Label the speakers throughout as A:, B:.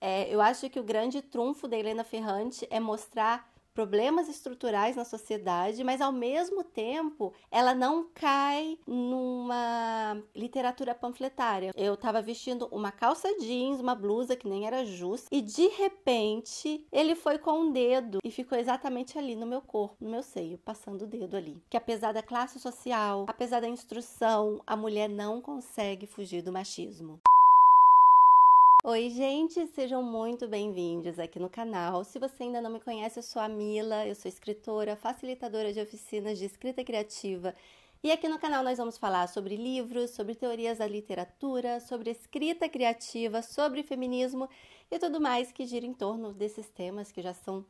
A: Eu acho que o grande trunfo da Helena Ferrante é mostrar problemas estruturais na sociedade, mas ao mesmo tempo ela não cai numa literatura panfletária. Eu estava vestindo uma calça jeans, uma blusa que nem era justa, e de repente ele foi com um dedo e ficou exatamente ali no meu corpo, no meu seio, passando o dedo ali. Que apesar da classe social, apesar da instrução, a mulher não consegue fugir do machismo. Oi, gente, sejam muito bem-vindos aqui no canal. Se você ainda não me conhece, eu sou a Mila, eu sou escritora, facilitadora de oficinas de escrita criativa. E aqui no canal nós vamos falar sobre livros, sobre teorias da literatura, sobre escrita criativa, sobre feminismo e tudo mais que gira em torno desses temas que já são,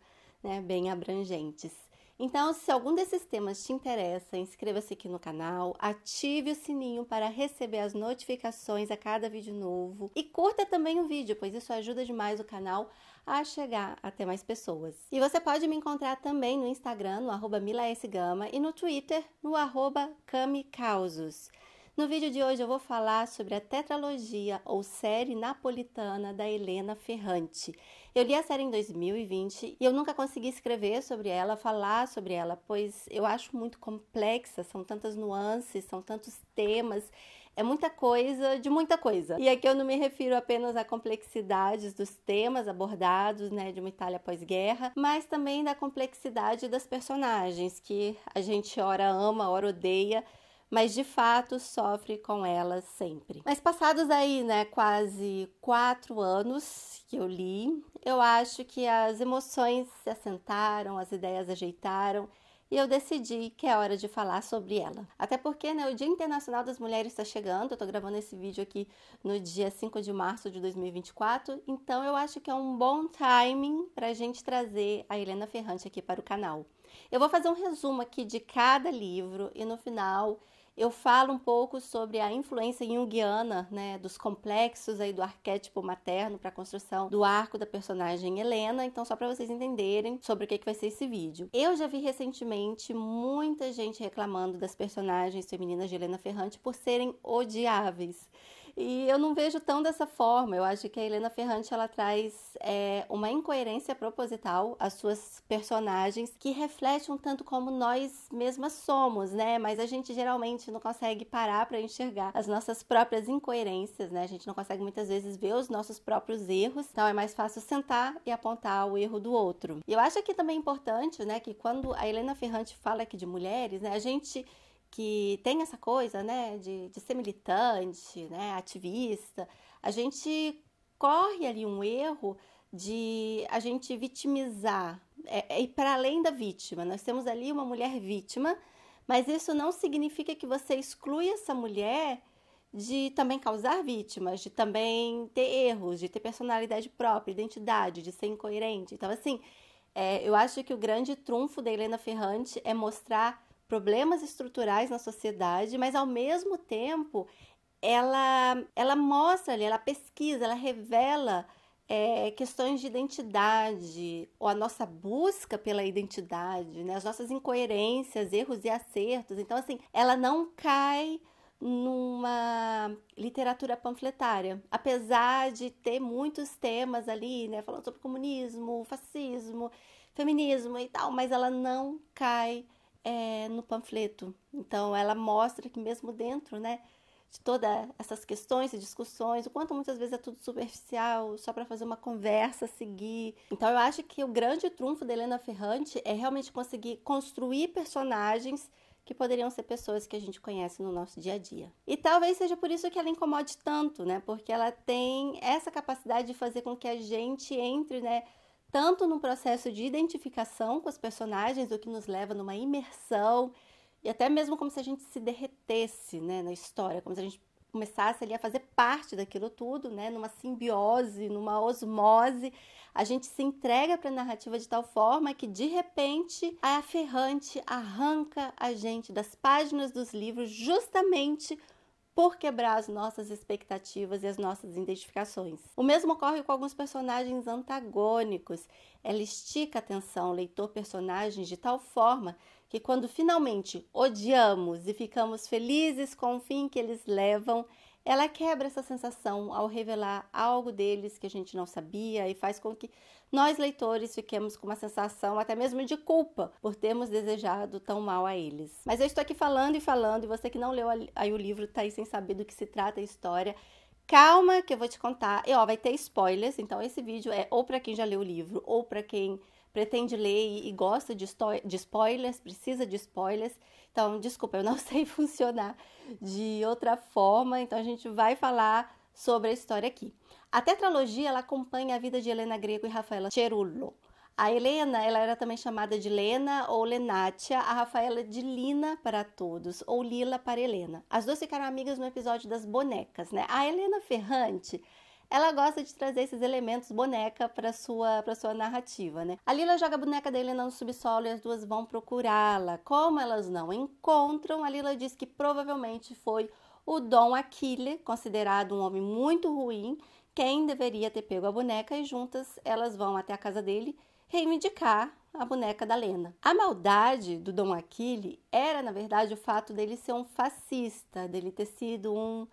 A: bem abrangentes. Então, se algum desses temas te interessa, inscreva-se aqui no canal, ative o sininho para receber as notificações a cada vídeo novo e curta também o vídeo, pois isso ajuda demais o canal a chegar até mais pessoas. E você pode me encontrar também no Instagram, no @milasgama e no Twitter, no @camicausos. No vídeo de hoje eu vou falar sobre a tetralogia ou série napolitana da Helena Ferrante. Eu li a série em 2020 e eu nunca consegui escrever sobre ela, falar sobre ela, pois eu acho muito complexa, são tantas nuances, são tantos temas, é muita coisa de muita coisa. E aqui eu não me refiro apenas à complexidade dos temas abordados, de uma Itália pós-guerra, mas também da complexidade das personagens, que a gente ora ama, ora odeia, mas de fato sofre com elas sempre. Mas passados aí, quase 4 anos que eu li, eu acho que as emoções se assentaram, as ideias ajeitaram e eu decidi que é hora de falar sobre ela. Até porque, o Dia Internacional das Mulheres está chegando, eu tô gravando esse vídeo aqui no dia 5 de março de 2024, então eu acho que é um bom timing pra gente trazer a Helena Ferrante aqui para o canal. Eu vou fazer um resumo aqui de cada livro e no final eu falo um pouco sobre a influência junguiana, dos complexos aí do arquétipo materno para a construção do arco da personagem Helena. Então, só para vocês entenderem sobre o que vai ser esse vídeo. Eu já vi recentemente muita gente reclamando das personagens femininas de Helena Ferrante por serem odiáveis. E eu não vejo tão dessa forma. Eu acho que a Helena Ferrante ela traz uma incoerência proposital às suas personagens que reflete um tanto como nós mesmas somos, Mas a gente geralmente não consegue parar para enxergar as nossas próprias incoerências, A gente não consegue muitas vezes ver os nossos próprios erros. Então é mais fácil sentar e apontar o erro do outro. E eu acho que também é importante, que quando a Helena Ferrante fala aqui de mulheres, a gente que tem essa coisa, de ser militante, ativista, a gente corre ali um erro de a gente vitimizar, ir para além da vítima. Nós temos ali uma mulher vítima, mas isso não significa que você exclui essa mulher de também causar vítimas, de também ter erros, de ter personalidade própria, identidade, de ser incoerente. Então, assim, eu acho que o grande trunfo da Helena Ferrante é mostrar problemas estruturais na sociedade, mas ao mesmo tempo ela mostra ali, ela pesquisa, ela revela questões de identidade, ou a nossa busca pela identidade, as nossas incoerências, erros e acertos. Então, assim, ela não cai numa literatura panfletária, apesar de ter muitos temas ali, falando sobre comunismo, fascismo, feminismo e tal, mas ela não cai no panfleto. Então ela mostra que mesmo dentro, de todas essas questões e discussões, o quanto muitas vezes é tudo superficial, só para fazer uma conversa, seguir. Então eu acho que o grande trunfo da Helena Ferrante é realmente conseguir construir personagens que poderiam ser pessoas que a gente conhece no nosso dia a dia. E talvez seja por isso que ela incomode tanto, porque ela tem essa capacidade de fazer com que a gente entre, tanto no processo de identificação com os personagens, o que nos leva numa imersão, e até mesmo como se a gente se derretesse, na história, como se a gente começasse ali a fazer parte daquilo tudo, numa simbiose, numa osmose. A gente se entrega para a narrativa de tal forma que, de repente, a Ferrante arranca a gente das páginas dos livros justamente por quebrar as nossas expectativas e as nossas identificações. O mesmo ocorre com alguns personagens antagônicos. Ela estica a atenção leitor-personagens de tal forma que quando finalmente odiamos e ficamos felizes com o fim que eles levam, ela quebra essa sensação ao revelar algo deles que a gente não sabia e faz com que nós, leitores, fiquemos com uma sensação até mesmo de culpa por termos desejado tão mal a eles. Mas eu estou aqui falando e você que não leu aí o livro tá aí sem saber do que se trata a história. Calma que eu vou te contar. E ó, vai ter spoilers, então esse vídeo é ou para quem já leu o livro ou para quem pretende ler e gosta de spoilers, precisa de spoilers. Então, desculpa, eu não sei funcionar de outra forma, então a gente vai falar sobre a história aqui. A tetralogia, ela acompanha a vida de Helena Greco e Rafaela Cerullo. A Helena, ela era também chamada de Lena ou Lenátia, a Rafaela de Lina para todos, ou Lila para Helena. As duas ficaram amigas no episódio das bonecas, né? A Helena Ferrante, ela gosta de trazer esses elementos boneca para sua narrativa, né? A Lila joga a boneca da Helena no subsolo e as duas vão procurá-la. Como elas não encontram, a Lila diz que provavelmente foi o Dom Aquile, considerado um homem muito ruim, quem deveria ter pego a boneca, e juntas elas vão até a casa dele reivindicar a boneca da Lena. A maldade do Dom Aquile era, na verdade, o fato dele ser um fascista, dele ter sido um,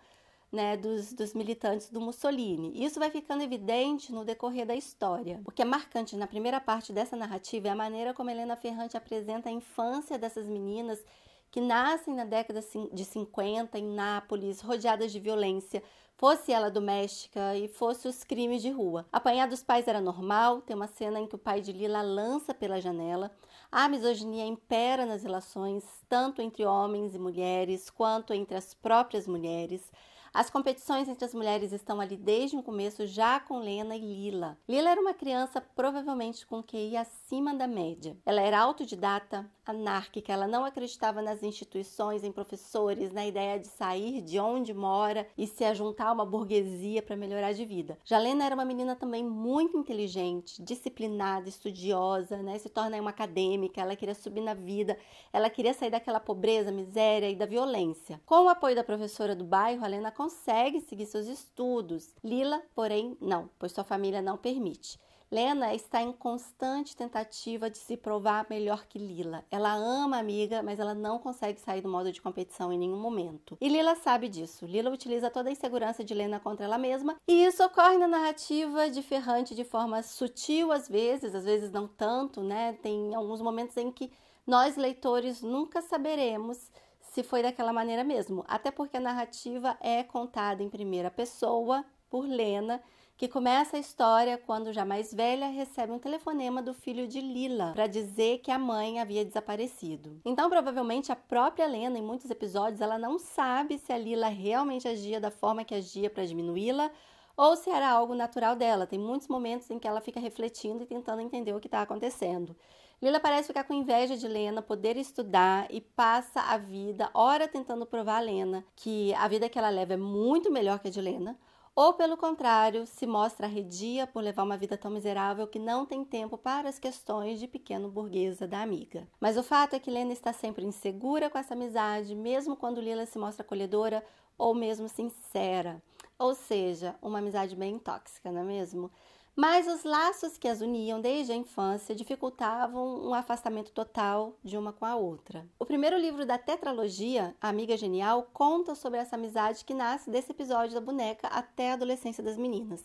A: né, dos militantes do Mussolini. Isso vai ficando evidente no decorrer da história. O que é marcante na primeira parte dessa narrativa é a maneira como Helena Ferrante apresenta a infância dessas meninas que nascem na década de 50 em Nápoles, rodeadas de violência, fosse ela doméstica e fosse os crimes de rua. Apanhar dos pais era normal, tem uma cena em que o pai de Lila lança pela janela. A misoginia impera nas relações, tanto entre homens e mulheres, quanto entre as próprias mulheres. As competições entre as mulheres estão ali desde o começo, já com Lena e Lila. Lila era uma criança provavelmente com QI acima da média. Ela era autodidata, anárquica, ela não acreditava nas instituições, em professores, na ideia de sair de onde mora e se ajuntar a uma burguesia para melhorar de vida. Já Lena era uma menina também muito inteligente, disciplinada, estudiosa, né? Se torna uma acadêmica, ela queria subir na vida, ela queria sair daquela pobreza, miséria e da violência. Com o apoio da professora do bairro, a Lena consegue seguir seus estudos. Lila, porém, não, pois sua família não permite. Lena está em constante tentativa de se provar melhor que Lila. Ela ama a amiga, mas ela não consegue sair do modo de competição em nenhum momento. E Lila sabe disso. Lila utiliza toda a insegurança de Lena contra ela mesma, e isso ocorre na narrativa de Ferrante de forma sutil às vezes não tanto, né? Tem alguns momentos em que nós, leitores, nunca saberemos se foi daquela maneira mesmo. Até porque a narrativa é contada em primeira pessoa por Lena, que começa a história quando, já mais velha, recebe um telefonema do filho de Lila para dizer que a mãe havia desaparecido. Então, provavelmente, a própria Lena, em muitos episódios, ela não sabe se a Lila realmente agia da forma que agia para diminuí-la ou se era algo natural dela. Tem muitos momentos em que ela fica refletindo e tentando entender o que está acontecendo. Lila parece ficar com inveja de Lena poder estudar e passa a vida, ora tentando provar a Lena que a vida que ela leva é muito melhor que a de Lena, ou, pelo contrário, se mostra arredia por levar uma vida tão miserável que não tem tempo para as questões de pequeno burguesa da amiga. Mas o fato é que Lena está sempre insegura com essa amizade, mesmo quando Lila se mostra acolhedora ou mesmo sincera. Ou seja, uma amizade bem tóxica, não é mesmo? Mas os laços que as uniam desde a infância dificultavam um afastamento total de uma com a outra. O primeiro livro da tetralogia, A Amiga Genial, conta sobre essa amizade que nasce desse episódio da boneca até a adolescência das meninas.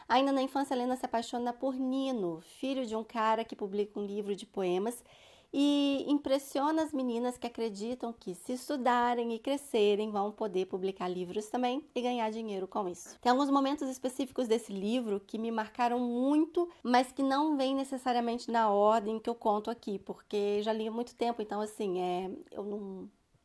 A: Ainda na infância, Helena se apaixona por Nino, filho de um cara que publica um livro de poemas, e impressiona as meninas que acreditam que, se estudarem e crescerem, vão poder publicar livros também e ganhar dinheiro com isso. Tem alguns momentos específicos desse livro que me marcaram muito, mas que não vêm necessariamente na ordem que eu conto aqui, porque já li há muito tempo, então assim, eu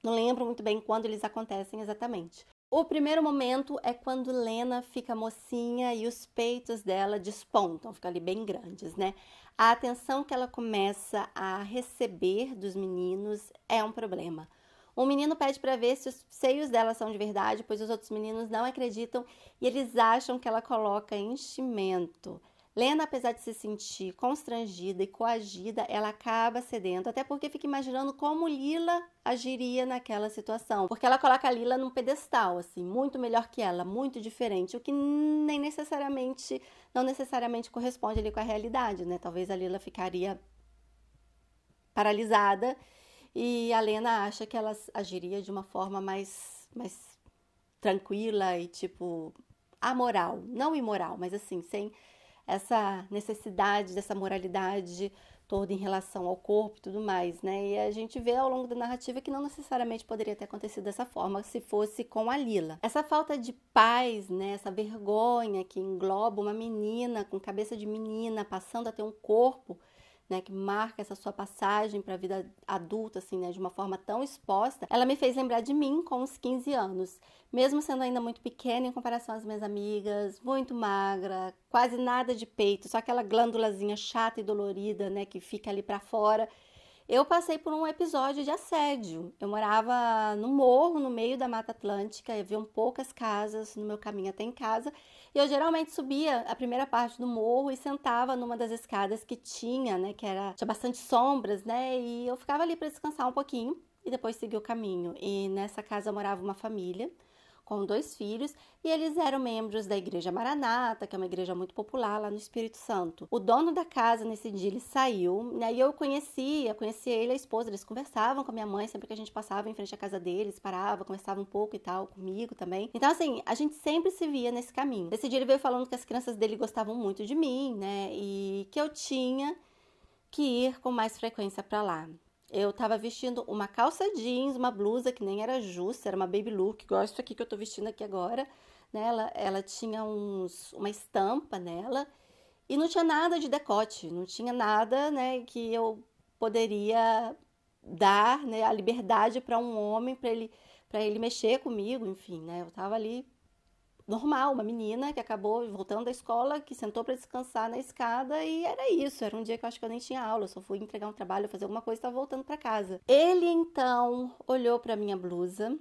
A: não lembro muito bem quando eles acontecem exatamente. O primeiro momento é quando Lena fica mocinha e os peitos dela despontam, ficam ali bem grandes, né? A atenção que ela começa a receber dos meninos é um problema. Um menino pede para ver se os seios dela são de verdade, pois os outros meninos não acreditam e eles acham que ela coloca enchimento. Lena, apesar de se sentir constrangida e coagida, ela acaba cedendo, até porque fica imaginando como Lila agiria naquela situação. Porque ela coloca a Lila num pedestal, assim, muito melhor que ela, muito diferente, o que não necessariamente corresponde ali com a realidade, né? Talvez a Lila ficaria paralisada e a Lena acha que ela agiria de uma forma mais tranquila e, tipo, amoral. Não imoral, mas assim, sem essa necessidade dessa moralidade toda em relação ao corpo e tudo mais, né? E a gente vê ao longo da narrativa que não necessariamente poderia ter acontecido dessa forma se fosse com a Lila. Essa falta de paz, né? Essa vergonha que engloba uma menina com cabeça de menina passando a ter um corpo, né, que marca essa sua passagem para a vida adulta, assim, né, de uma forma tão exposta, ela me fez lembrar de mim com uns 15 anos. Mesmo sendo ainda muito pequena em comparação às minhas amigas, muito magra, quase nada de peito, só aquela glândulazinha chata e dolorida, né, que fica ali para fora. Eu passei por um episódio de assédio. Eu morava no morro, no meio da Mata Atlântica, haviam poucas casas no meu caminho até em casa, e eu geralmente subia a primeira parte do morro e sentava numa das escadas que tinha, né, tinha bastante sombras, né, e eu ficava ali para descansar um pouquinho e depois seguir o caminho. E nessa casa morava uma família com 2 filhos, e eles eram membros da Igreja Maranata, que é uma igreja muito popular lá no Espírito Santo. O dono da casa, nesse dia, ele saiu, e aí eu conhecia ele, a esposa, eles conversavam com a minha mãe, sempre que a gente passava em frente à casa deles, parava, conversava um pouco e tal, comigo também. Então, assim, a gente sempre se via nesse caminho. Nesse dia ele veio falando que as crianças dele gostavam muito de mim, né, e que eu tinha que ir com mais frequência para lá. Eu tava vestindo uma calça jeans, uma blusa que nem era justa, era uma baby look, igual isso aqui que eu tô vestindo aqui agora, né? Ela tinha uma estampa nela e não tinha nada de decote, não tinha nada, né, que eu poderia dar, né, a liberdade para um homem, para ele mexer comigo, enfim, né? Eu tava ali normal, uma menina que acabou voltando da escola, que sentou para descansar na escada e era isso. Era um dia que eu acho que eu nem tinha aula, eu só fui entregar um trabalho, fazer alguma coisa e estava voltando para casa. Ele então olhou para minha blusa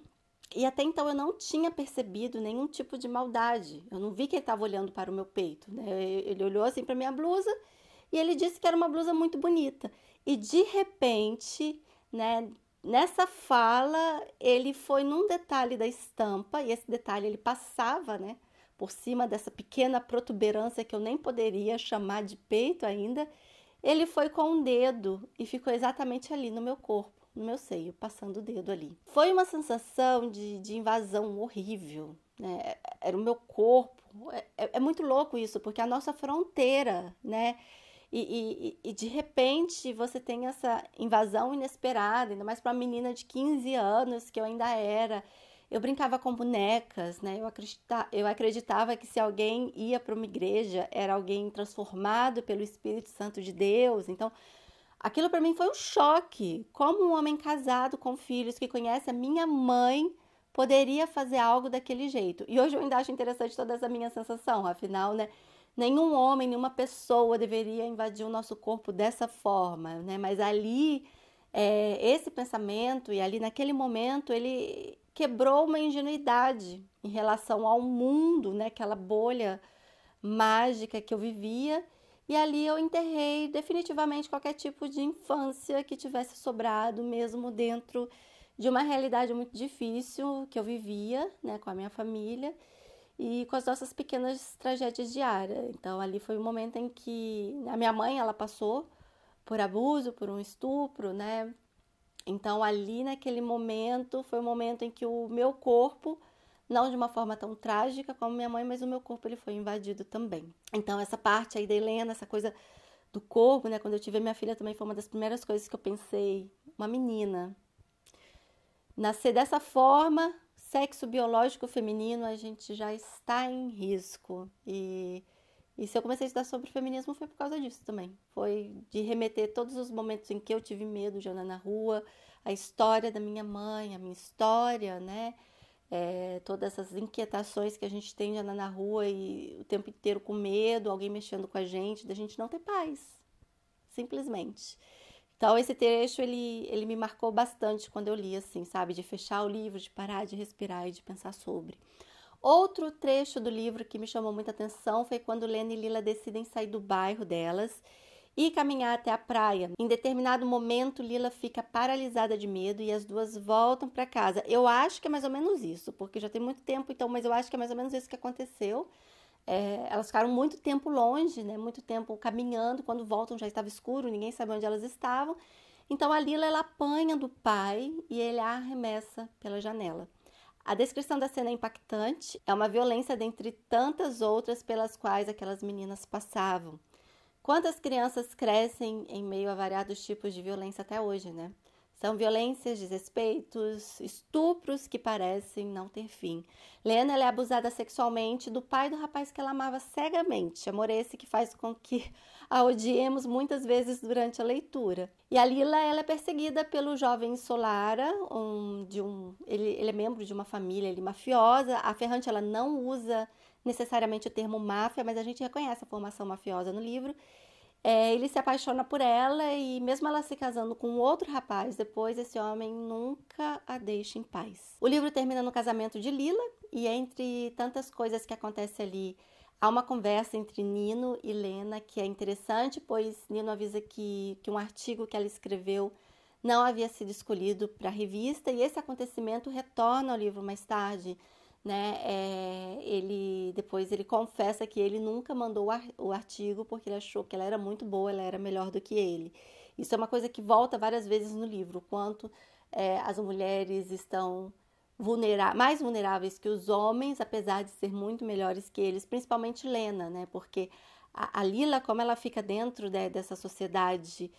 A: e até então eu não tinha percebido nenhum tipo de maldade. Eu não vi que ele estava olhando para o meu peito, né? Ele olhou assim para minha blusa e ele disse que era uma blusa muito bonita. E de repente, né, nessa fala, ele foi num detalhe da estampa, e esse detalhe ele passava, né, por cima dessa pequena protuberância que eu nem poderia chamar de peito ainda. Ele foi com um dedo e ficou exatamente ali no meu corpo, no meu seio, passando o dedo ali. Foi uma sensação de invasão horrível, né? Era o meu corpo. É muito louco isso, porque a nossa fronteira, né? E de repente você tem essa invasão inesperada, ainda mais para uma menina de 15 anos, que eu ainda era. Eu brincava com bonecas, né? Eu acreditava que se alguém ia para uma igreja, era alguém transformado pelo Espírito Santo de Deus. Então, aquilo para mim foi um choque. Como um homem casado com filhos que conhece a minha mãe poderia fazer algo daquele jeito? E hoje eu ainda acho interessante toda essa minha sensação, afinal, né? Nenhum homem, nenhuma pessoa deveria invadir o nosso corpo dessa forma, né? Mas ali, esse pensamento, e ali naquele momento, ele quebrou uma ingenuidade em relação ao mundo, né? Aquela bolha mágica que eu vivia. E ali eu enterrei definitivamente qualquer tipo de infância que tivesse sobrado, mesmo dentro de uma realidade muito difícil que eu vivia, né, com a minha família e com as nossas pequenas tragédias diárias. Então ali foi o momento em que a minha mãe, ela passou por abuso, por um estupro, né? Então ali naquele momento foi o momento em que o meu corpo, não de uma forma tão trágica como minha mãe, mas o meu corpo ele foi invadido também. Então essa parte aí da Helena, essa coisa do corpo, né? Quando eu tive a minha filha também foi uma das primeiras coisas que eu pensei, uma menina. Nascer dessa forma, sexo biológico feminino, a gente já está em risco. E se eu comecei a estudar sobre feminismo foi por causa disso também. Foi de remeter todos os momentos em que eu tive medo de andar na rua, a história da minha mãe, a minha história, né? Todas essas inquietações que a gente tem de andar na rua e o tempo inteiro com medo, alguém mexendo com a gente, da gente não ter paz. Simplesmente. Então, esse trecho, ele me marcou bastante quando eu li, assim, sabe? De fechar o livro, de parar, de respirar e de pensar sobre. Outro trecho do livro que me chamou muita atenção foi quando Lena e Lila decidem sair do bairro delas e caminhar até a praia. Em determinado momento, Lila fica paralisada de medo e as duas voltam para casa. Eu acho que é mais ou menos isso, porque já tem muito tempo, então, mas eu acho que é mais ou menos isso que aconteceu. Elas ficaram muito tempo longe, né? Muito tempo caminhando. Quando voltam já estava escuro, ninguém sabe onde elas estavam. Então a Lila ela apanha do pai e ele a arremessa pela janela. A descrição da cena é impactante, é uma violência dentre tantas outras pelas quais aquelas meninas passavam. Quantas crianças crescem em meio a variados tipos de violência até hoje, né? São violências, desrespeitos, estupros que parecem não ter fim. Lena ela é abusada sexualmente do pai do rapaz que ela amava cegamente. Amor esse que faz com que a odiemos muitas vezes durante a leitura. E a Lila ela é perseguida pelo jovem Solara, ele é membro de uma família mafiosa. A Ferrante ela não usa necessariamente o termo máfia, mas a gente reconhece a formação mafiosa no livro. Ele se apaixona por ela e mesmo ela se casando com outro rapaz, depois esse homem nunca a deixa em paz. O livro termina no casamento de Lila e entre tantas coisas que acontecem ali, há uma conversa entre Nino e Lena que é interessante, pois Nino avisa que um artigo que ela escreveu não havia sido escolhido para a revista e esse acontecimento retorna ao livro mais tarde. Né? Depois ele confessa que ele nunca mandou o artigo porque ele achou que ela era muito boa, ela era melhor do que ele. Isso é uma coisa que volta várias vezes no livro, o quanto as mulheres estão mais vulneráveis que os homens, apesar de ser muito melhores que eles, principalmente Lena, né? Porque a Lila, como ela fica dentro dessa sociedade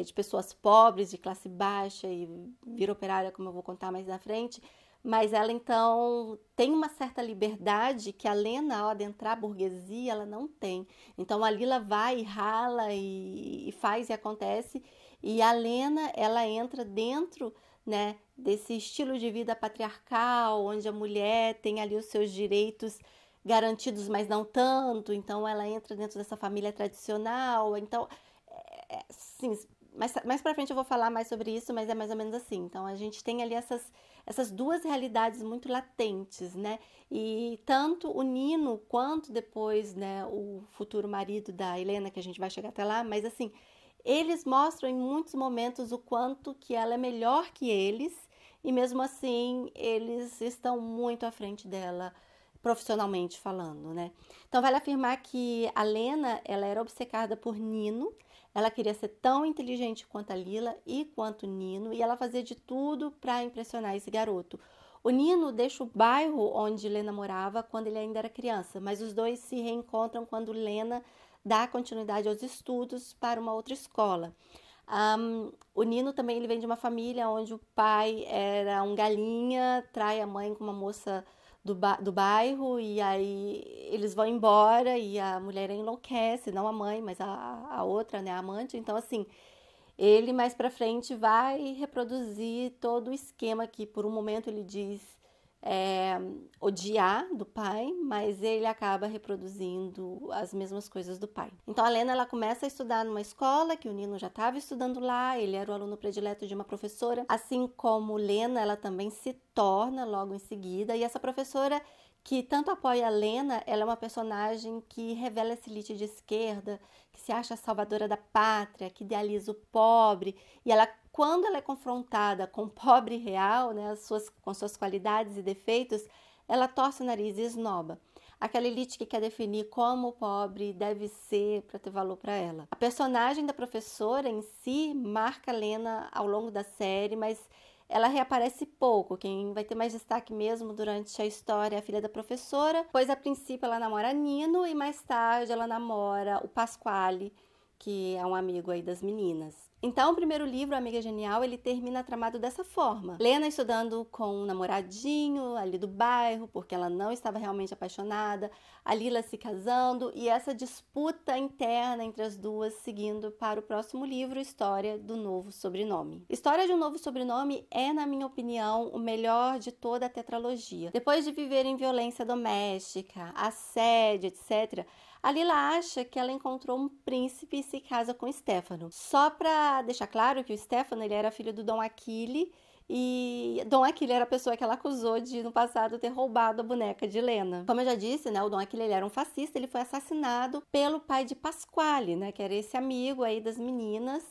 A: de pessoas pobres, de classe baixa e vira operária, como eu vou contar mais na frente, mas ela, então, tem uma certa liberdade que a Lena, ao adentrar a burguesia, ela não tem. Então, a Lila vai e rala e faz e acontece. E a Lena, ela entra dentro, né, desse estilo de vida patriarcal, onde a mulher tem ali os seus direitos garantidos, mas não tanto. Então, ela entra dentro dessa família tradicional. Então, sim, mais pra frente eu vou falar mais sobre isso, mas é mais ou menos assim. Então, a gente tem ali essas duas realidades muito latentes, né? E tanto o Nino quanto depois, né, o futuro marido da Helena, que a gente vai chegar até lá, mas assim, eles mostram em muitos momentos o quanto que ela é melhor que eles e mesmo assim eles estão muito à frente dela profissionalmente falando, né? Então vale afirmar que a Lena, ela era obcecada por Nino, ela queria ser tão inteligente quanto a Lila e quanto o Nino, e ela fazia de tudo para impressionar esse garoto. O Nino deixa o bairro onde Lena morava quando ele ainda era criança, mas os dois se reencontram quando Lena dá continuidade aos estudos para uma outra escola. O Nino também ele vem de uma família onde o pai era um galinha, trai a mãe com uma moça do bairro e aí eles vão embora e a mulher enlouquece, não a mãe, mas a outra, né, a amante. Então, assim, ele mais pra frente vai reproduzir todo o esquema que por um momento ele diz odiar do pai, mas ele acaba reproduzindo as mesmas coisas do pai. Então a Lena ela começa a estudar numa escola que o Nino já estava estudando lá, ele era o aluno predileto de uma professora, assim como Lena ela também se torna logo em seguida, e essa professora que tanto apoia a Lena, ela é uma personagem que revela essa elite de esquerda, que se acha salvadora da pátria, que idealiza o pobre, e ela, quando ela é confrontada com o pobre real, né, com suas qualidades e defeitos, ela torce o nariz e esnoba. Aquela elite que quer definir como o pobre deve ser para ter valor para ela. A personagem da professora em si marca a Lena ao longo da série, mas ela reaparece pouco. Quem vai ter mais destaque mesmo durante a história é a filha da professora, pois a princípio ela namora Nino e mais tarde ela namora o Pasquale, que é um amigo aí das meninas. Então, o primeiro livro, Amiga Genial, ele termina tramado dessa forma. Lena estudando com um namoradinho ali do bairro, porque ela não estava realmente apaixonada, a Lila se casando e essa disputa interna entre as duas seguindo para o próximo livro, História do Novo Sobrenome. História de um Novo Sobrenome é, na minha opinião, o melhor de toda a tetralogia. Depois de viver em violência doméstica, assédio, etc., a Lila acha que ela encontrou um príncipe e se casa com Stefano. Só para deixar claro que o Stefano ele era filho do Dom Achille e Dom Achille era a pessoa que ela acusou de, no passado, ter roubado a boneca de Lena. Como eu já disse, né, o Dom Achille ele era um fascista, ele foi assassinado pelo pai de Pasquale, né, que era esse amigo aí das meninas.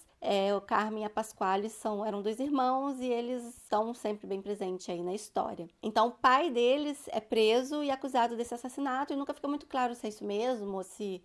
A: O Carmen e a Pasquale eram dois irmãos e eles estão sempre bem presentes aí na história. Então, o pai deles é preso e acusado desse assassinato e nunca fica muito claro se é isso mesmo ou se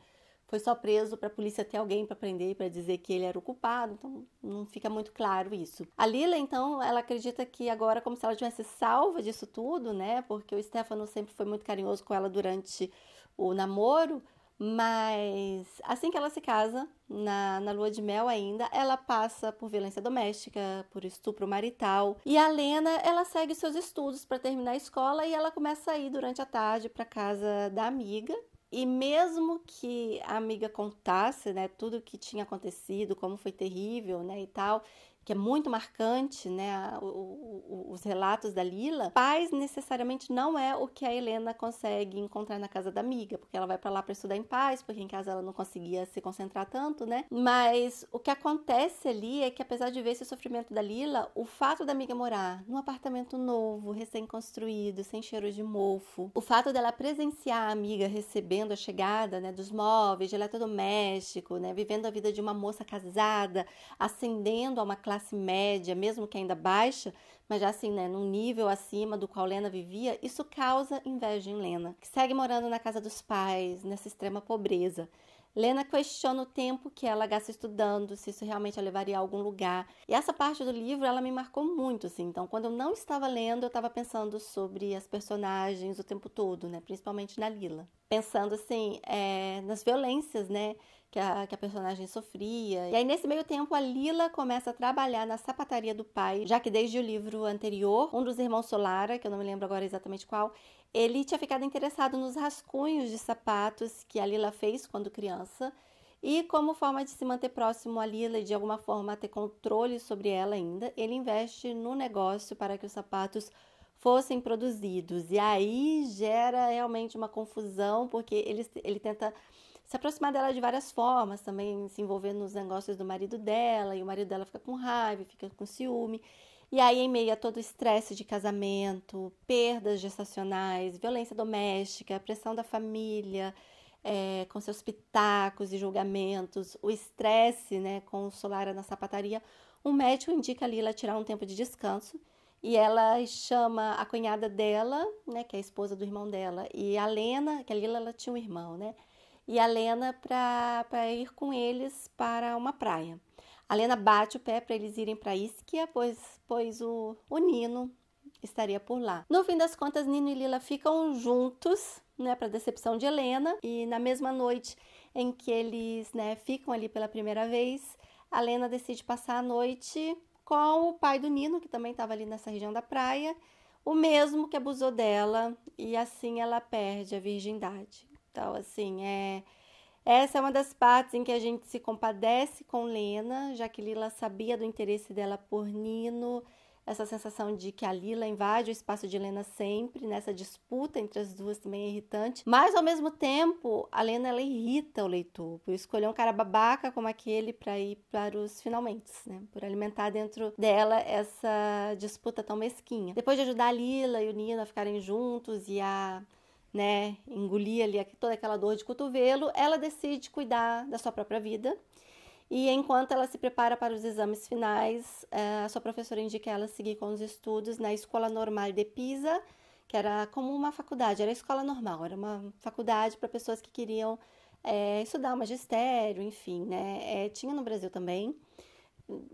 A: foi só preso para a polícia ter alguém para prender, para dizer que ele era o culpado, então não fica muito claro isso. A Lila, então, ela acredita que agora, como se ela tivesse salva disso tudo, né, porque o Stefano sempre foi muito carinhoso com ela durante o namoro, mas assim que ela se casa, na lua de mel ainda, ela passa por violência doméstica, por estupro marital. E a Lena, ela segue seus estudos para terminar a escola e ela começa a ir durante a tarde para casa da amiga. E mesmo que a amiga contasse, né, tudo o que tinha acontecido, como foi terrível, né, e tal, que é muito marcante, né, os relatos da Lila, paz necessariamente não é o que a Helena consegue encontrar na casa da amiga, porque ela vai para lá para estudar em paz, porque em casa ela não conseguia se concentrar tanto, né? Mas o que acontece ali é que, apesar de ver esse sofrimento da Lila, o fato da amiga morar num apartamento novo, recém-construído, sem cheiro de mofo, o fato dela presenciar a amiga recebendo a chegada, né, dos móveis, de eletrodoméstico, né, vivendo a vida de uma moça casada, ascendendo a uma classe média, mesmo que ainda baixa, mas já assim, né, num nível acima do qual Lena vivia, isso causa inveja em Lena, que segue morando na casa dos pais, nessa extrema pobreza. Lena questiona o tempo que ela gasta estudando, se isso realmente a levaria a algum lugar. E essa parte do livro, ela me marcou muito, assim. Então, quando eu não estava lendo, eu estava pensando sobre as personagens o tempo todo, né? Principalmente na Lila. Pensando, assim, nas violências, né? Que a personagem sofria. E aí, nesse meio tempo, a Lila começa a trabalhar na sapataria do pai, já que desde o livro anterior, um dos irmãos Solara, que eu não me lembro agora exatamente qual, ele tinha ficado interessado nos rascunhos de sapatos que a Lila fez quando criança. E como forma de se manter próximo a Lila e de alguma forma ter controle sobre ela ainda, ele investe no negócio para que os sapatos fossem produzidos. E aí gera realmente uma confusão, porque ele tenta se aproximar dela de várias formas, também se envolver nos negócios do marido dela, e o marido dela fica com raiva, fica com ciúme. E aí, em meio a todo o estresse de casamento, perdas gestacionais, violência doméstica, pressão da família, com seus pitacos e julgamentos, o estresse, né, com o Solara na sapataria, um médico indica a Lila tirar um tempo de descanso e ela chama a cunhada dela, né, que é a esposa do irmão dela, e a Lena, que a Lila ela tinha um irmão, né, e a Lena para ir com eles para uma praia. A Lena bate o pé para eles irem para Ischia, pois o Nino estaria por lá. No fim das contas, Nino e Lila ficam juntos, né, para decepção de Helena, e na mesma noite em que eles, né, ficam ali pela primeira vez, a Helena decide passar a noite com o pai do Nino, que também estava ali nessa região da praia, o mesmo que abusou dela, e assim ela perde a virgindade. Então, assim, essa é uma das partes em que a gente se compadece com Lena, já que Lila sabia do interesse dela por Nino, essa sensação de que a Lila invade o espaço de Lena sempre, nessa disputa entre as duas também é irritante. Mas, ao mesmo tempo, a Lena, ela irrita o leitor, por escolher um cara babaca como aquele para ir para os finalmente, né? Por alimentar dentro dela essa disputa tão mesquinha. Depois de ajudar a Lila e o Nino a ficarem juntos e a, né, engolir ali toda aquela dor de cotovelo, ela decide cuidar da sua própria vida. E enquanto ela se prepara para os exames finais, a sua professora indica ela seguir com os estudos na Escola Normale de Pisa, que era como uma faculdade, era a escola normal, era uma faculdade para pessoas que queriam estudar magistério, enfim, né? Tinha no Brasil também.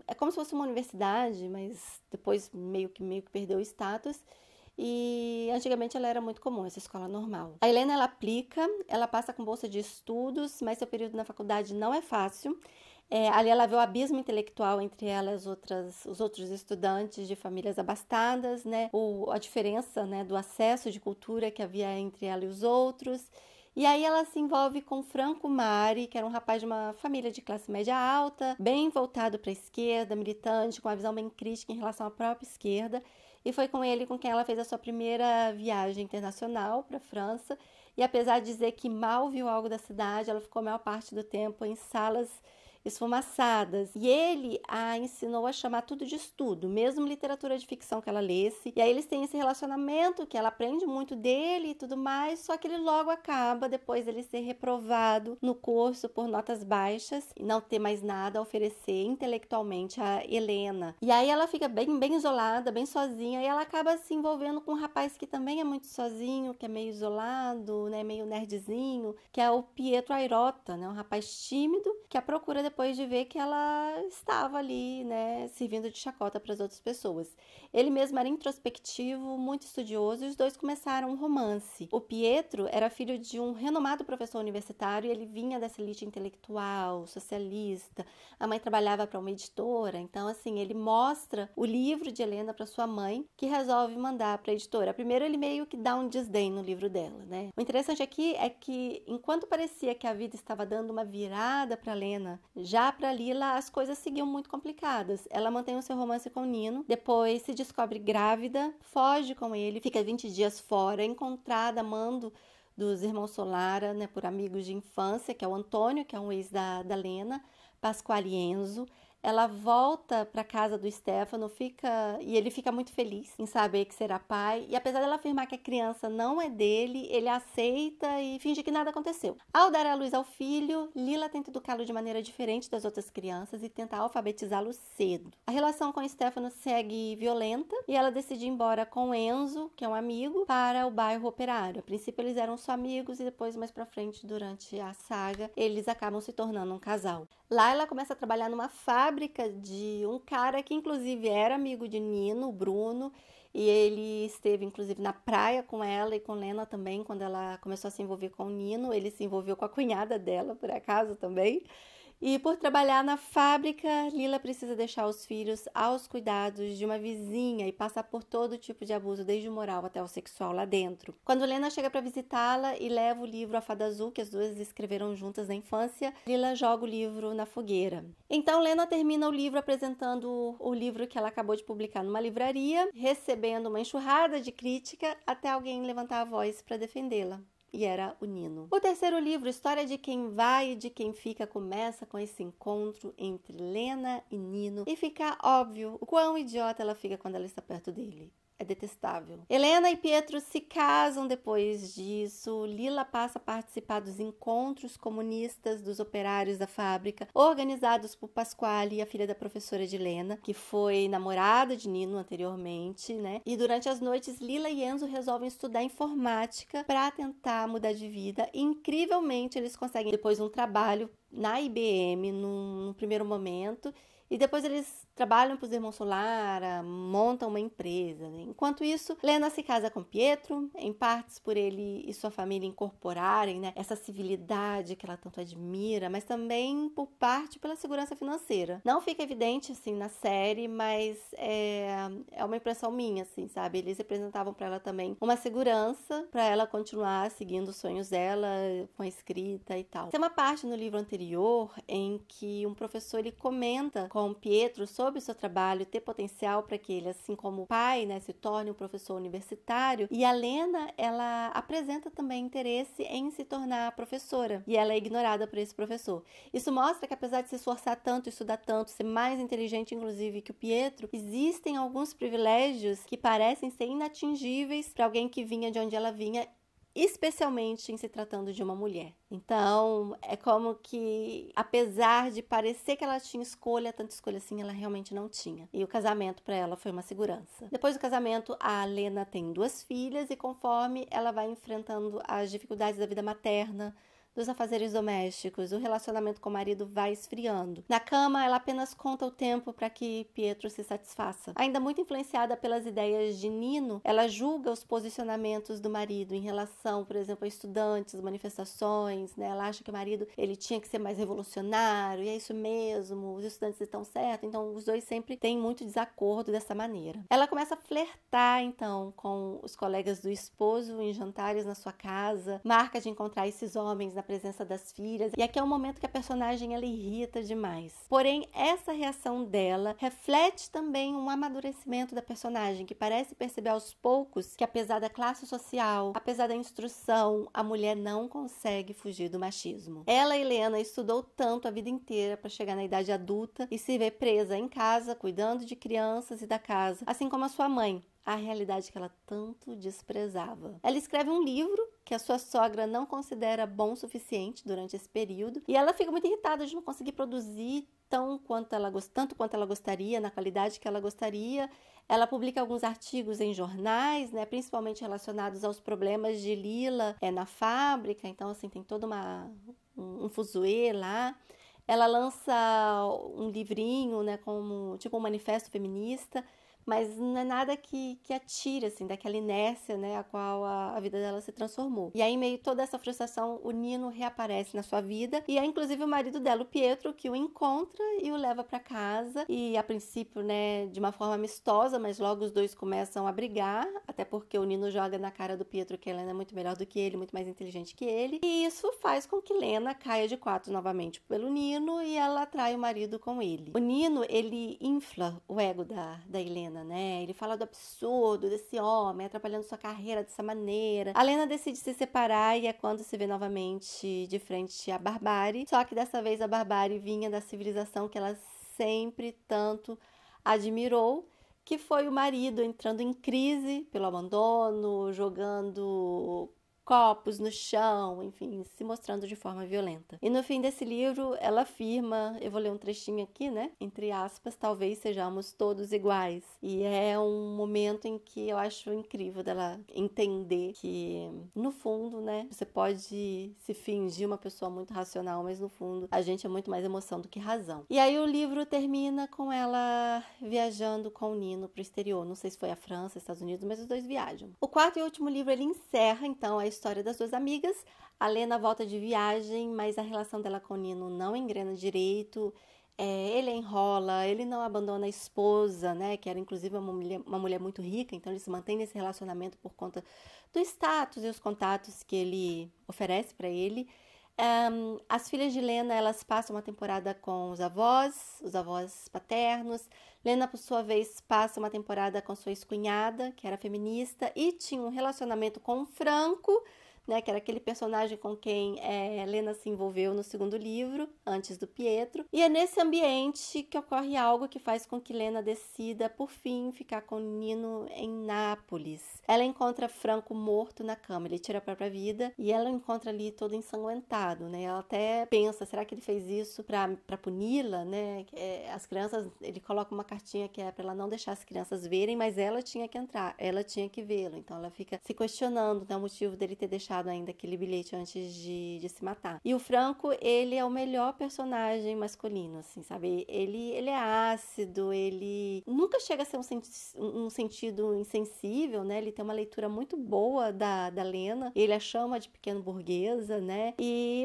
A: É como se fosse uma universidade, mas depois meio que perdeu o status. E antigamente ela era muito comum, essa escola normal. A Helena, ela aplica, ela passa com bolsa de estudos, mas seu período na faculdade não é fácil. Ali ela vê o abismo intelectual entre ela e os outros estudantes de famílias abastadas, né? A diferença, né, do acesso de cultura que havia entre ela e os outros. E aí ela se envolve com Franco Mari, que era um rapaz de uma família de classe média alta, bem voltado para a esquerda, militante, com uma visão bem crítica em relação à própria esquerda. E foi com ele com quem ela fez a sua primeira viagem internacional para a França. E apesar de dizer que mal viu algo da cidade, ela ficou a maior parte do tempo em salas esfumaçadas. E ele a ensinou a chamar tudo de estudo, mesmo literatura de ficção que ela lesse. E aí eles têm esse relacionamento que ela aprende muito dele e tudo mais, só que ele logo acaba depois dele ser reprovado no curso por notas baixas e não ter mais nada a oferecer intelectualmente a Helena. E aí ela fica bem isolada, bem sozinha, e ela acaba se envolvendo com um rapaz que também é muito sozinho, que é meio isolado, né, meio nerdzinho, que é o Pietro Airota, né, um rapaz tímido que a procura depois de ver que ela estava ali, né, servindo de chacota para as outras pessoas. Ele mesmo era introspectivo, muito estudioso, e os dois começaram um romance. O Pietro era filho de um renomado professor universitário e ele vinha dessa elite intelectual, socialista. A mãe trabalhava para uma editora, então assim, ele mostra o livro de Helena para sua mãe, que resolve mandar para a editora. Primeiro ele meio que dá um desdém no livro dela, né? O interessante aqui é que enquanto parecia que a vida estava dando uma virada para Helena, já para Lila as coisas seguiam muito complicadas. Ela mantém o seu romance com Nino, depois se descobre grávida, foge com ele, fica 20 dias fora, encontrada amando dos irmãos Solara, né, por amigos de infância, que é o Antônio, que é um ex da Lena, Pasquale e Enzo. Ela volta para casa do Stefano, e ele fica muito feliz em saber que será pai. E apesar dela afirmar que a criança não é dele, ele aceita e finge que nada aconteceu. Ao dar à luz ao filho, Lila tenta educá-lo de maneira diferente das outras crianças e tenta alfabetizá-lo cedo. A relação com Stefano segue violenta e ela decide ir embora com Enzo, que é um amigo, para o bairro Operário. A princípio eles eram só amigos e depois, mais pra frente, durante a saga, eles acabam se tornando um casal. Lá ela começa a trabalhar numa fábrica de um cara que inclusive era amigo de Nino, o Bruno, e ele esteve inclusive na praia com ela e com Lena também, quando ela começou a se envolver com o Nino. Ele se envolveu com a cunhada dela, por acaso, também. E por trabalhar na fábrica, Lila precisa deixar os filhos aos cuidados de uma vizinha e passar por todo tipo de abuso, desde o moral até o sexual lá dentro. Quando Lena chega para visitá-la e leva o livro A Fada Azul, que as duas escreveram juntas na infância, Lila joga o livro na fogueira. Então Lena termina o livro apresentando o livro que ela acabou de publicar numa livraria, recebendo uma enxurrada de crítica até alguém levantar a voz para defendê-la. E era o Nino. O terceiro livro, História de Quem Vai e de Quem Fica, começa com esse encontro entre Lena e Nino e fica óbvio o quão idiota ela fica quando ela está perto dele. É detestável. Helena e Pietro se casam depois disso. Lila passa a participar dos encontros comunistas dos operários da fábrica, organizados por Pasquale, a filha da professora de Helena, que foi namorada de Nino anteriormente, né? E durante as noites, Lila e Enzo resolvem estudar informática para tentar mudar de vida. E, incrivelmente, eles conseguem depois um trabalho na IBM num primeiro momento. E depois eles trabalham para os irmãos Solara, montam uma empresa, né? Enquanto isso, Lena se casa com Pietro, em partes por ele e sua família incorporarem, né, essa civilidade que ela tanto admira, mas também por parte pela segurança financeira. Não fica evidente, assim, na série, mas é uma impressão minha, assim, sabe? Eles representavam para ela também uma segurança para ela continuar seguindo os sonhos dela com a escrita e tal. Tem uma parte no livro anterior em que um professor, ele comenta com Pietro sobre o seu trabalho ter potencial para que ele, assim como o pai, né, se torne um professor universitário. E a Lena, ela apresenta também interesse em se tornar professora. E ela é ignorada por esse professor. Isso mostra que, apesar de se esforçar tanto, estudar tanto, ser mais inteligente, inclusive, que o Pietro, existem alguns privilégios que parecem ser inatingíveis para alguém que vinha de onde ela vinha, especialmente em se tratando de uma mulher. Então, é como que, apesar de parecer que ela tinha escolha, tanta escolha assim, ela realmente não tinha. E o casamento para ela foi uma segurança. Depois do casamento, a Lena tem 2 filhas e conforme ela vai enfrentando as dificuldades da vida materna, dos afazeres domésticos, o relacionamento com o marido vai esfriando. Na cama, ela apenas conta o tempo para que Pietro se satisfaça. Ainda muito influenciada pelas ideias de Nino, ela julga os posicionamentos do marido em relação, por exemplo, a estudantes, manifestações, né? Ela acha que o marido ele tinha que ser mais revolucionário, e é isso mesmo, os estudantes estão certos, então os dois sempre têm muito desacordo dessa maneira. Ela começa a flertar, então, com os colegas do esposo em jantares na sua casa, marca de encontrar esses homens na presença das filhas. E aqui é um momento que a personagem ela irrita demais. Porém, essa reação dela reflete também um amadurecimento da personagem, que parece perceber aos poucos que, apesar da classe social, apesar da instrução, a mulher não consegue fugir do machismo. Ela, Helena, estudou tanto a vida inteira para chegar na idade adulta e se ver presa em casa, cuidando de crianças e da casa, assim como a sua mãe, a realidade que ela tanto desprezava. Ela escreve um livro que a sua sogra não considera bom o suficiente durante esse período, e ela fica muito irritada de não conseguir produzir tanto quanto ela gostaria, na qualidade que ela gostaria. Ela publica alguns artigos em jornais, né, principalmente relacionados aos problemas de Lila na fábrica, então assim tem todo um fuzuê lá. Ela lança um livrinho, né, como tipo um manifesto feminista, mas não é nada que atire, assim, daquela inércia, né, a qual a vida dela se transformou. E aí, em meio a toda essa frustração, o Nino reaparece na sua vida, e é inclusive o marido dela, o Pietro, que o encontra e o leva para casa, e a princípio, né, de uma forma amistosa, mas logo os dois começam a brigar, até porque o Nino joga na cara do Pietro que a Helena é muito melhor do que ele, muito mais inteligente que ele, e isso faz com que Helena caia de quatro novamente pelo Nino, e ela atrai o marido com ele. O Nino, ele infla o ego da Helena, né? Ele fala do absurdo desse homem atrapalhando sua carreira dessa maneira. A Helena decide se separar e é quando se vê novamente de frente à barbárie. Só que dessa vez a barbárie vinha da civilização que ela sempre tanto admirou, que foi o marido entrando em crise pelo abandono, jogando copos no chão, enfim, se mostrando de forma violenta. E no fim desse livro, ela afirma, eu vou ler um trechinho aqui, né? Entre aspas, talvez sejamos todos iguais. E é um momento em que eu acho incrível dela entender que, no fundo, né, você pode se fingir uma pessoa muito racional, mas no fundo, a gente é muito mais emoção do que razão. E aí o livro termina com ela viajando com o Nino pro exterior. Não sei se foi a França, Estados Unidos, mas os dois viajam. O quarto e último livro, ele encerra, então, a história das duas amigas. A Lena volta de viagem, mas a relação dela com o Nino não engrena direito. Ele enrola, ele não abandona a esposa, né, que era inclusive uma mulher muito rica, então ele se mantém nesse relacionamento por conta do status e os contatos que ele oferece para ele. As filhas de Lena, elas passam uma temporada com os avós paternos. Lena, por sua vez, passa uma temporada com sua ex-cunhada, que era feminista, e tinha um relacionamento com o Franco, né, que era aquele personagem com quem Lena se envolveu no segundo livro, antes do Pietro. E é nesse ambiente que ocorre algo que faz com que Lena decida, por fim, ficar com Nino em Nápoles. Ela encontra Franco morto na cama, ele tira a própria vida, e ela o encontra ali todo ensanguentado, né? Ela até pensa, será que ele fez isso pra puni-la, né? As crianças, ele coloca uma cartinha que é pra ela não deixar as crianças verem, mas ela tinha que entrar, ela tinha que vê-lo. Então ela fica se questionando, né, o motivo dele ter deixado ainda aquele bilhete antes de se matar. E o Franco, ele é o melhor personagem masculino, assim, sabe? Ele é ácido, ele nunca chega a ser um sentido insensível, né? Ele tem uma leitura muito boa da Lena, ele a chama de pequeno burguesa, né?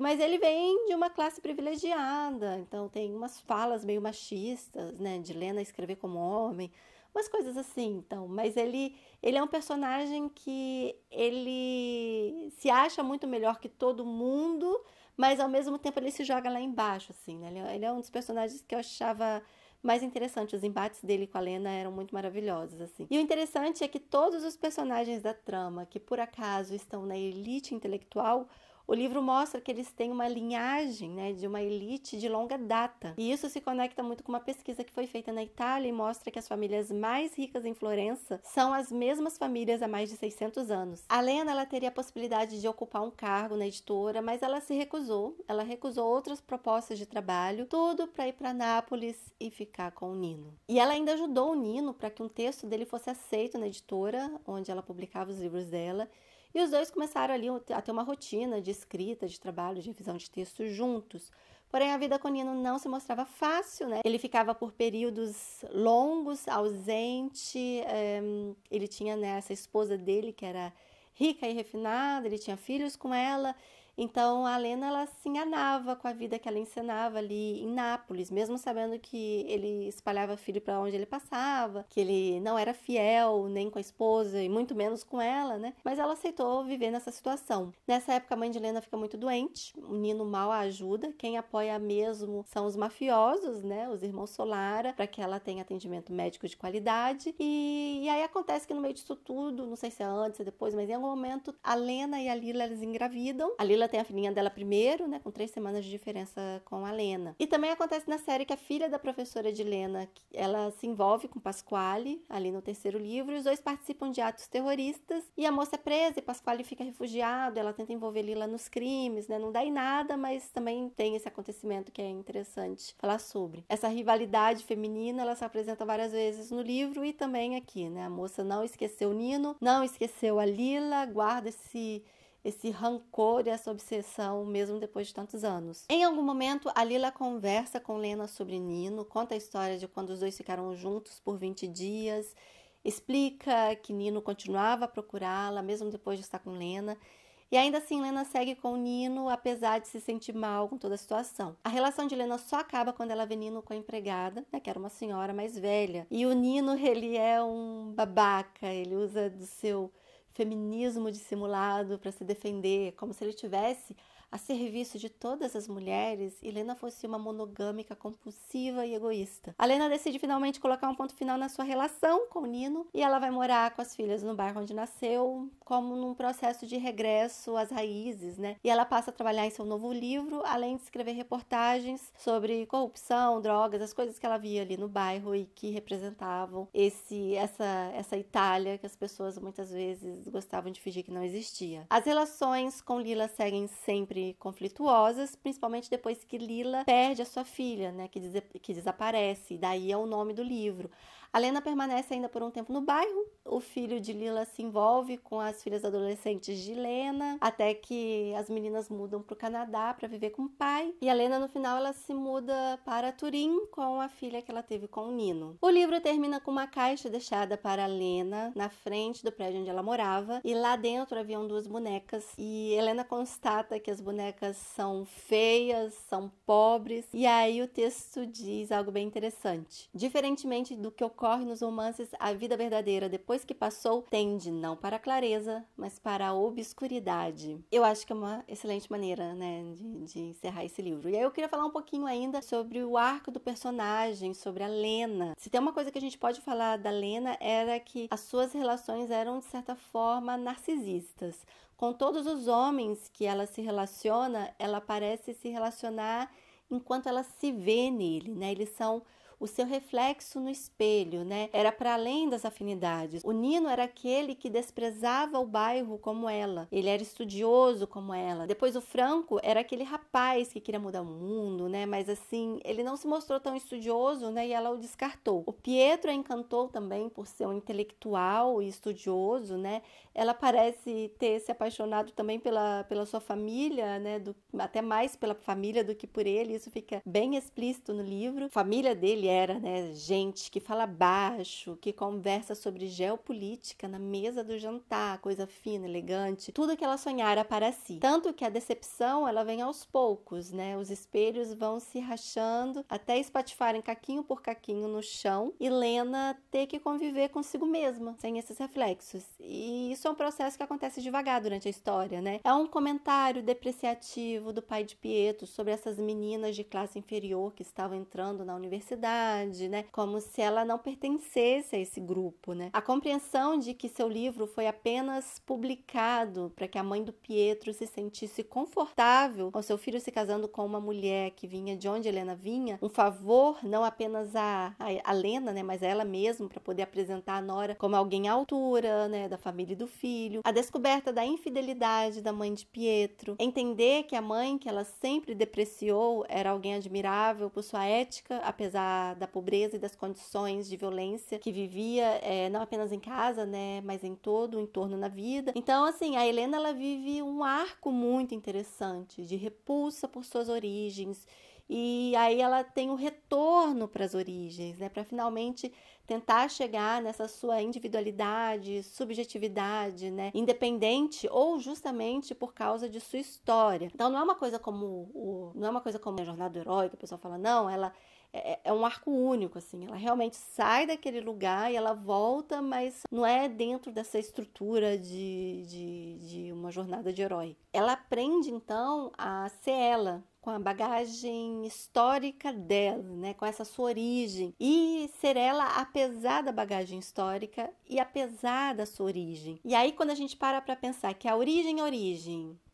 A: Mas ele vem de uma classe privilegiada, então tem umas falas meio machistas, né? De Lena escrever como homem, umas coisas assim, então. Mas ele é um personagem que ele se acha muito melhor que todo mundo, mas ao mesmo tempo ele se joga lá embaixo, assim, né? Ele é um dos personagens que eu achava mais interessante. Os embates dele com a Lena eram muito maravilhosos, assim. E o interessante é que todos os personagens da trama que por acaso estão na elite intelectual, o livro mostra que eles têm uma linhagem, né, de uma elite de longa data. E isso se conecta muito com uma pesquisa que foi feita na Itália e mostra que as famílias mais ricas em Florença são as mesmas famílias há mais de 600 anos. A Lena, ela teria a possibilidade de ocupar um cargo na editora, mas ela se recusou. Ela recusou outras propostas de trabalho, tudo para ir para Nápoles e ficar com o Nino. E ela ainda ajudou o Nino para que um texto dele fosse aceito na editora, onde ela publicava os livros dela. E os dois começaram ali a ter uma rotina de escrita, de trabalho, de revisão de texto juntos. Porém, a vida com o Nino não se mostrava fácil, né? Ele ficava por períodos longos, ausente. Ele tinha, né, essa esposa dele, que era rica e refinada, ele tinha filhos com ela. Então a Lena, ela se enganava com a vida que ela encenava ali em Nápoles, mesmo sabendo que ele espalhava filho para onde ele passava, que ele não era fiel nem com a esposa e muito menos com ela, né? Mas ela aceitou viver nessa situação. Nessa época a mãe de Lena fica muito doente, o Nino mal a ajuda, quem apoia mesmo são os mafiosos, né? Os irmãos Solara, para que ela tenha atendimento médico de qualidade. E aí acontece que no meio disso tudo, não sei se é antes ou depois, mas em algum momento a Lena e a Lila, eles engravidam. A Lila tem a filhinha dela primeiro, né? Com 3 semanas de diferença com a Lena. E também acontece na série que a filha da professora de Lena, ela se envolve com Pasquale, ali no terceiro livro, e os dois participam de atos terroristas, e a moça é presa e Pasquale fica refugiado, ela tenta envolver Lila nos crimes, né? Não dá em nada, mas também tem esse acontecimento que é interessante falar sobre. Essa rivalidade feminina, ela se apresenta várias vezes no livro e também aqui, né? A moça não esqueceu o Nino, não esqueceu a Lila, guarda esse rancor e essa obsessão mesmo depois de tantos anos. Em algum momento, a Lila conversa com Lena sobre Nino, conta a história de quando os dois ficaram juntos por 20 dias, explica que Nino continuava a procurá-la mesmo depois de estar com Lena. E ainda assim, Lena segue com o Nino, apesar de se sentir mal com toda a situação. A relação de Lena só acaba quando ela vê Nino com a empregada, né, que era uma senhora mais velha. E o Nino, ele é um babaca, ele usa do seu feminismo dissimulado para se defender, como se ele tivesse a serviço de todas as mulheres e Lena fosse uma monogâmica compulsiva e egoísta. A Lena decide finalmente colocar um ponto final na sua relação com o Nino e ela vai morar com as filhas no bairro onde nasceu, como num processo de regresso às raízes, né? E ela passa a trabalhar em seu novo livro, além de escrever reportagens sobre corrupção, drogas, as coisas que ela via ali no bairro e que representavam essa Itália que as pessoas muitas vezes gostavam de fingir que não existia. As relações com Lila seguem sempre conflituosas, principalmente depois que Lila perde a sua filha, né, que desaparece, daí é o nome do livro. A Lena permanece ainda por um tempo no bairro, o filho de Lila se envolve com as filhas adolescentes de Lena, até que as meninas mudam para o Canadá para viver com o pai, e a Lena no final ela se muda para Turim com a filha que ela teve com o Nino. O livro termina com uma caixa deixada para a Lena na frente do prédio onde ela morava, e lá dentro haviam 2 bonecas, e Helena constata que as bonecas são feias, são pobres, e aí o texto diz algo bem interessante. Diferentemente do que ocorre nos romances, a vida verdadeira, depois que passou, tende não para a clareza, mas para a obscuridade. Eu acho que é uma excelente maneira, né, de encerrar esse livro. E aí eu queria falar um pouquinho ainda sobre o arco do personagem, sobre a Lena. Se tem uma coisa que a gente pode falar da Lena, era que as suas relações eram, de certa forma, narcisistas. Com todos os homens que ela se relaciona, ela parece se relacionar enquanto ela se vê nele, né? Eles são o seu reflexo no espelho, né? Era para além das afinidades. O Nino era aquele que desprezava o bairro como ela. Ele era estudioso como ela. Depois o Franco era aquele rapaz que queria mudar o mundo, né? Mas assim, ele não se mostrou tão estudioso, né? E ela o descartou. O Pietro a encantou também por ser um intelectual e estudioso, né? Ela parece ter se apaixonado também pela sua família, né? Até mais pela família do que por ele. Isso fica bem explícito no livro. A família dele era, né, gente que fala baixo, que conversa sobre geopolítica na mesa do jantar, coisa fina, elegante, tudo que ela sonhara para si. Tanto que a decepção, ela vem aos poucos, né? Os espelhos vão se rachando até espatifarem caquinho por caquinho no chão e Lena ter que conviver consigo mesma, sem esses reflexos. E isso é um processo que acontece devagar durante a história, né? É um comentário depreciativo do pai de Pietro sobre essas meninas de classe inferior que estavam entrando na universidade, né? Como se ela não pertencesse a esse grupo, né? A compreensão de que seu livro foi apenas publicado para que a mãe do Pietro se sentisse confortável com seu filho se casando com uma mulher que vinha de onde Helena vinha, um favor não apenas a Lena, né? Mas a ela mesma, para poder apresentar a nora como alguém à altura, né? Da família e do filho. A descoberta da infidelidade da mãe de Pietro. Entender que a mãe que ela sempre depreciou era alguém admirável por sua ética, apesar da pobreza e das condições de violência que vivia, não apenas em casa, né, mas em todo o entorno na vida. Então, assim, a Helena, ela vive um arco muito interessante de repulsa por suas origens e aí ela tem o retorno para as origens, né? Para finalmente tentar chegar nessa sua individualidade, subjetividade, né? Independente ou justamente por causa de sua história. Então não é uma coisa como não é uma coisa como a jornada do herói, que a pessoa fala, não, ela é um arco único, assim. Ela realmente sai daquele lugar e ela volta, mas não é dentro dessa estrutura de uma jornada de herói. Ela aprende, então, a ser ela, com a bagagem histórica dela, né? Com essa sua origem. E ser ela apesar da bagagem histórica e apesar da sua origem. E aí, quando a gente para pensar que a origem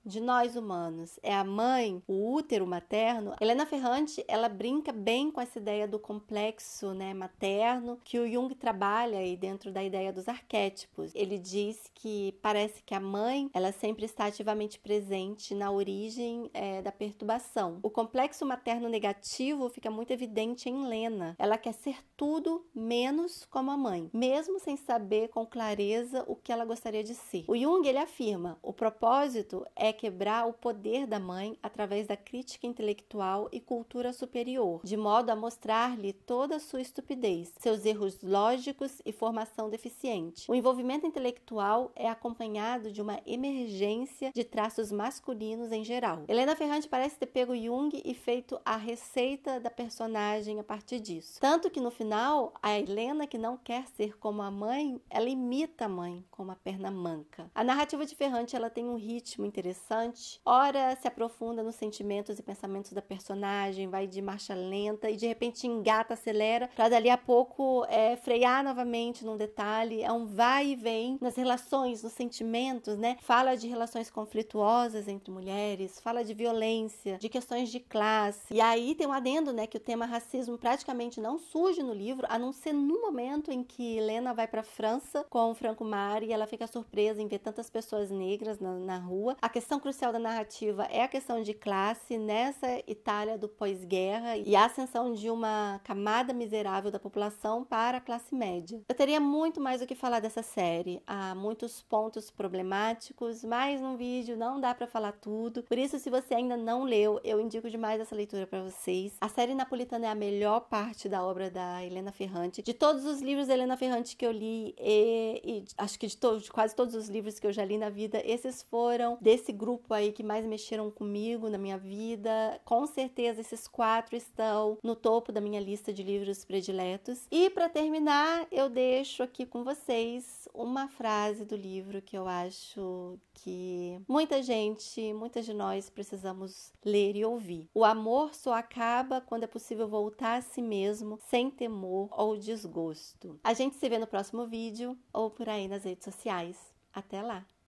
A: de nós humanos é a mãe, o útero materno, Helena Ferrante, ela brinca bem com essa ideia do complexo, né, materno, que o Jung trabalha aí dentro da ideia dos arquétipos. Ele diz que parece que a mãe, ela sempre está ativamente presente na origem da perturbação. O complexo materno negativo fica muito evidente em Lena. Ela quer ser tudo menos como a mãe, mesmo sem saber com clareza o que ela gostaria de ser. O Jung, ele afirma, o propósito é quebrar o poder da mãe através da crítica intelectual e cultura superior, de modo a mostrar-lhe toda a sua estupidez, seus erros lógicos e formação deficiente. O envolvimento intelectual é acompanhado de uma emergência de traços masculinos em geral. Helena Ferrante parece ter pego Jung e feito a receita da personagem a partir disso. Tanto que no final, a Helena, que não quer ser como a mãe, ela imita a mãe com uma perna manca. A narrativa de Ferrante, ela tem um ritmo interessante. Ora se aprofunda nos sentimentos e pensamentos da personagem, vai de marcha lenta e de repente engata, acelera, para dali a pouco frear novamente num detalhe. É um vai e vem nas relações, nos sentimentos, né? Fala de relações conflituosas entre mulheres, fala de violência, de questões de classe. E aí tem um adendo, né, que o tema racismo praticamente não surge no livro, a não ser no momento em que Helena vai para a França com o Franco Mari e ela fica surpresa em ver tantas pessoas negras na rua. A questão crucial da narrativa é a questão de classe nessa Itália do pós-guerra e a ascensão de uma camada miserável da população para a classe média. Eu teria muito mais o que falar dessa série. Há muitos pontos problemáticos, mas num vídeo não dá para falar tudo. Por isso, se você ainda não leu, eu indico demais essa leitura para vocês. A série napolitana é a melhor parte da obra da Helena Ferrante. De todos os livros da Helena Ferrante que eu li, e acho que de quase todos os livros que eu já li na vida, esses foram desse grupo aí que mais mexeram comigo na minha vida. Com certeza esses 4 estão no topo da minha lista de livros prediletos. E para terminar, eu deixo aqui com vocês uma frase do livro que eu acho que muitas de nós precisamos ler e ouvir. O amor só acaba quando é possível voltar a si mesmo sem temor ou desgosto. A gente se vê no próximo vídeo ou por aí nas redes sociais. Até lá!